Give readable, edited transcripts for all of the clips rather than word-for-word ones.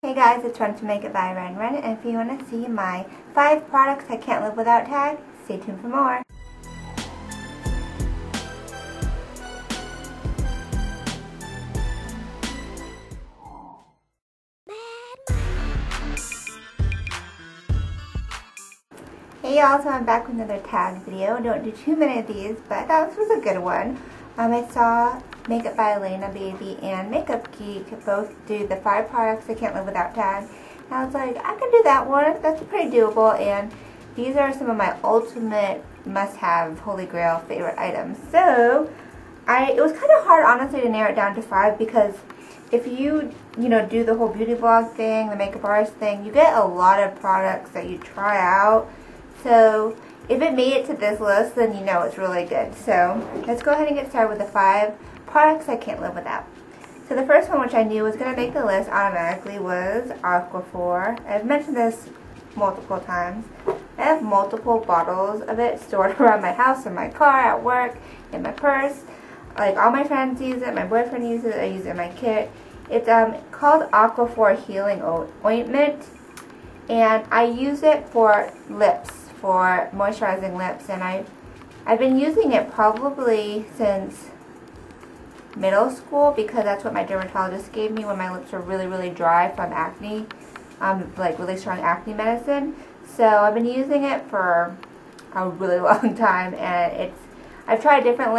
Hey guys, it's Run to Make It by Ren, and if you want to see my 5 products I can't live without tag, stay tuned for more. Hey y'all, so I'm back with another tag video. Don't do too many of these, but I thought this was a good one. I saw Makeup by Elena Baby and Makeup Geek both do the 5 products I can't live without tag. And I was like, I can do that one. That's pretty doable, and these are some of my ultimate must-have, holy grail favorite items. So, it was kind of hard, honestly, to narrow it down to 5 because if you do the whole beauty blog thing, the makeup artist thing, you get a lot of products that you try out. So, if it made it to this list, then you know it's really good. So, let's go ahead and get started with the 5 products I can't live without. So the first one, which I knew was going to make the list automatically, was Aquaphor. I've mentioned this multiple times. I have multiple bottles of it stored around my house, in my car, at work, in my purse. Like, all my friends use it, my boyfriend uses it, I use it in my kit. It's called Aquaphor Healing Ointment, and I use it for lips, for moisturizing lips, and I've been using it probably since middle school because that's what my dermatologist gave me when my lips were really dry from acne, like really strong acne medicine. So I've been using it for a really long time, and I've tried different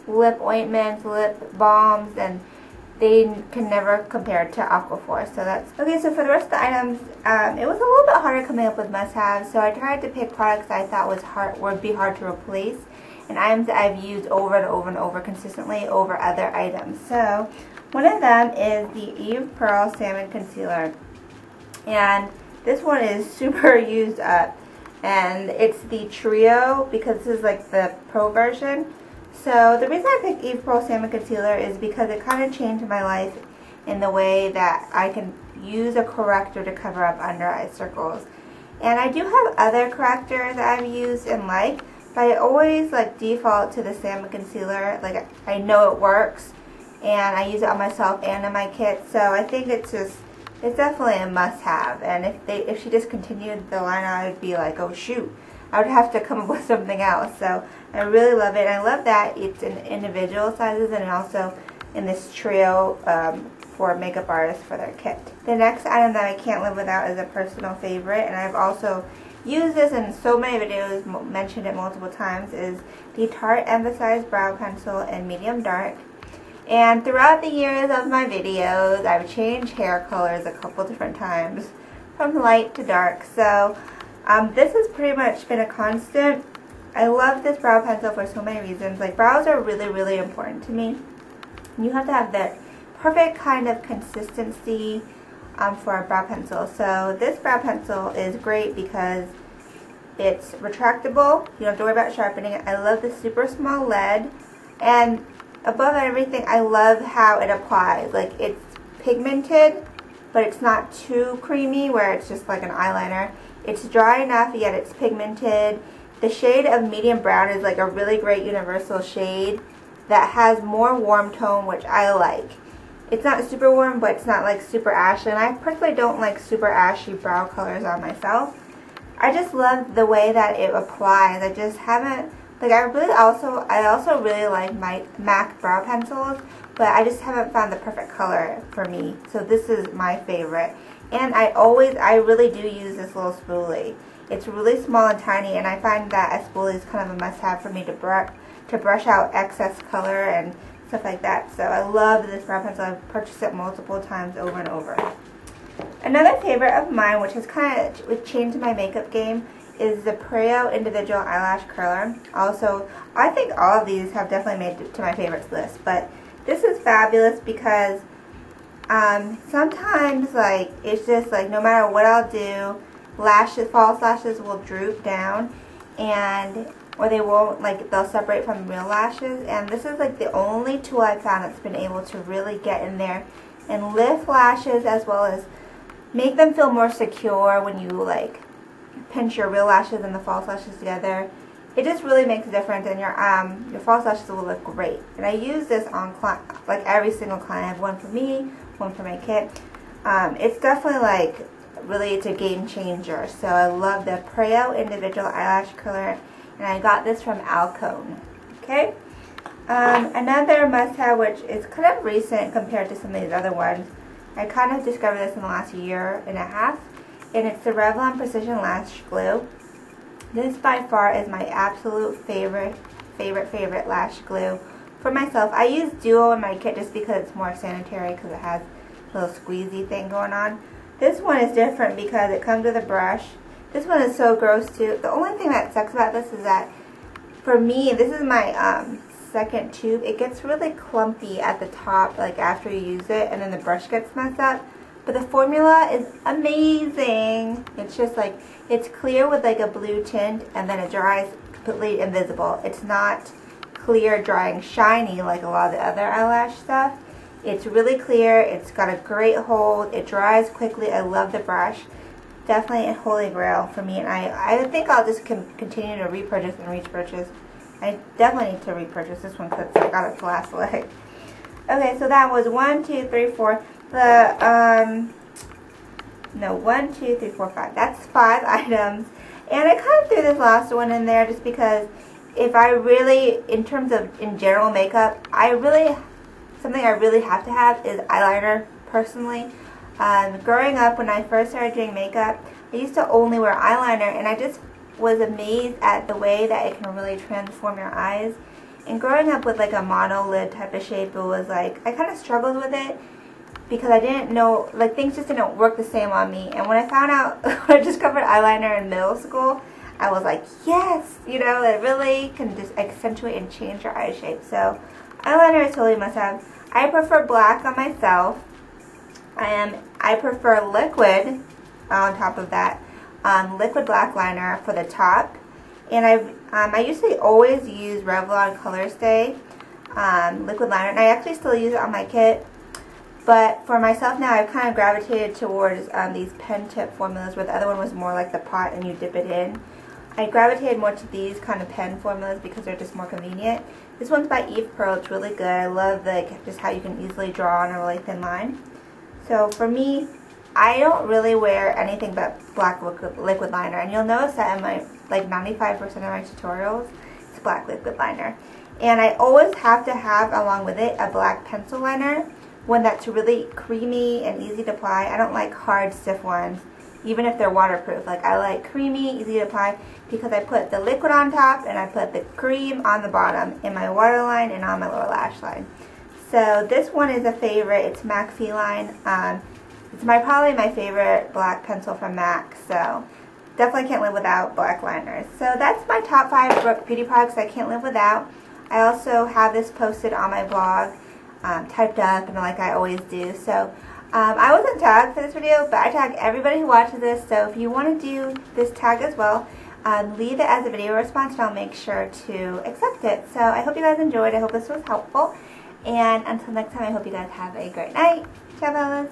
lip ointments, lip balms, and they can never compare to Aquaphor. So that's okay. So for the rest of the items, it was a little bit harder coming up with must-haves. So I tried to pick products I thought would be hard to replace, and items that I've used over and over and over consistently over other items. So one of them is the Eve Pearl Salmon Concealer, and this one is super used up, and it's the trio because this is like the pro version. So the reason I picked Eve Pearl Salmon Concealer is because it kind of changed my life in the way that I can use a corrector to cover up under eye circles. And I do have other correctors that I've used and like, but I always default to the Salmon Concealer. Like, I know it works, and I use it on myself and in my kit. So I think it's definitely a must-have. And if she discontinued the line, I would be like, oh shoot, I would have to come up with something else. So I really love it. And I love that it's in individual sizes and also in this trio for makeup artists for their kit. The next item that I can't live without is a personal favorite, and I've also used this in so many videos, mentioned it multiple times, is the Tarte Emphasized Brow Pencil in Medium Dark. And throughout the years of my videos, I've changed hair colors a couple different times from light to dark. So this has pretty much been a constant. I love this brow pencil for so many reasons. Like, brows are really important to me. You have to have the perfect kind of consistency for a brow pencil. So this brow pencil is great because it's retractable. You don't have to worry about sharpening it. I love the super small lead, and above everything, I love how it applies. Like, it's pigmented, but it's not too creamy where it's just like an eyeliner. It's dry enough, yet it's pigmented. The shade of medium brown is like a really great universal shade that has more warm tone, which I like. It's not super warm, but it's not like super ashy, and I personally don't like super ashy brow colors on myself. I just love the way that it applies. I just haven't, like, I also really like my MAC brow pencils, but I just haven't found the perfect color for me. So this is my favorite. And I really do use this little spoolie. It's really small and tiny, and I find that a spoolie is kind of a must-have for me to brush out excess color and stuff like that. So I love this brow pencil. I've purchased it multiple times over and over. Another favorite of mine, which has kind of changed my makeup game, is the Preo Individual Eyelash Curler. Also, I think all of these have definitely made it to my favorites list, but this is fabulous because sometimes, it's just no matter what I'll do, false lashes will droop down, or they won't, they'll separate from real lashes, and this is the only tool I've found that's been able to really get in there and lift lashes as well as make them feel more secure when you pinch your real lashes and the false lashes together. It just really makes a difference, and your false lashes will look great. And I use this on every single client. I have one for me, one for my kit. It's definitely like, really, it's a game changer. So I love the Preo Individual Eyelash Curler, and I got this from Alcone. Okay. Another must-have, which is kind of recent compared to some of these other ones. I kind of discovered this in the last year and a half, and it's the Revlon Precision Lash Glue. This by far is my absolute favorite lash glue for myself. I use Duo in my kit just because it's more sanitary, because it has a little squeezy thing going on. This one is different because it comes with a brush. This one is so gross too. The only thing that sucks about this is that, for me, this is my second tube. It gets really clumpy at the top, like after you use it, and then the brush gets messed up. But the formula is amazing. It's just like, it's clear with like a blue tint, and then it dries completely invisible. It's not clear, drying, shiny like a lot of the other eyelash stuff. It's really clear. It's got a great hold. It dries quickly. I love the brush. Definitely a holy grail for me, and I think I'll just continue to repurchase and repurchase. I definitely need to repurchase this one because I got it to last leg. Okay, so that was 1, 2, 3, 4. No, 1, 2, 3, 4, 5. That's 5 items. And I kind of threw this last one in there just because if I really, in terms of in general makeup, something I really have to have is eyeliner, personally. Growing up, when I first started doing makeup, I used to only wear eyeliner, and I just was amazed at the way that it can really transform your eyes. And growing up with like a monolid type of shape, it was like, I kind of struggled with it because I didn't know, like, things just didn't work the same on me. And when I found out, when I discovered eyeliner in middle school, I was like, yes, you know, it really can just accentuate and change your eye shape. So eyeliner is totally must have. I prefer black on myself. I prefer liquid on top of that. Liquid black liner for the top, and I usually always use Revlon Color Stay liquid liner, and I actually still use it on my kit. But for myself now, I've kind of gravitated towards these pen tip formulas, where the other one was more like the pot and you dip it in. I gravitated more to these kind of pen formulas because they're just more convenient. This one's by Eve Pearl. It's really good. I love just how you can easily draw on a really thin line. So for me, I don't really wear anything but black liquid liner, and you'll notice that in my, like, 95% of my tutorials, it's black liquid liner. And I always have to have, along with it, a black pencil liner, one that's really creamy and easy to apply. I don't like hard, stiff ones, even if they're waterproof. Like, I like creamy, easy to apply, because I put the liquid on top and I put the cream on the bottom in my waterline and on my lower lash line. So this one is a favorite. It's MAC Feline. It's probably my favorite black pencil from MAC, so definitely can't live without black liners. So that's my top 5 beauty products I can't live without. I also have this posted on my blog, typed up, and like I always do. So I wasn't tagged for this video, but I tag everybody who watches this, so if you want to do this tag as well, leave it as a video response, and I'll make sure to accept it. So I hope you guys enjoyed. I hope this was helpful. And until next time, I hope you guys have a great night. Ciao, fellas.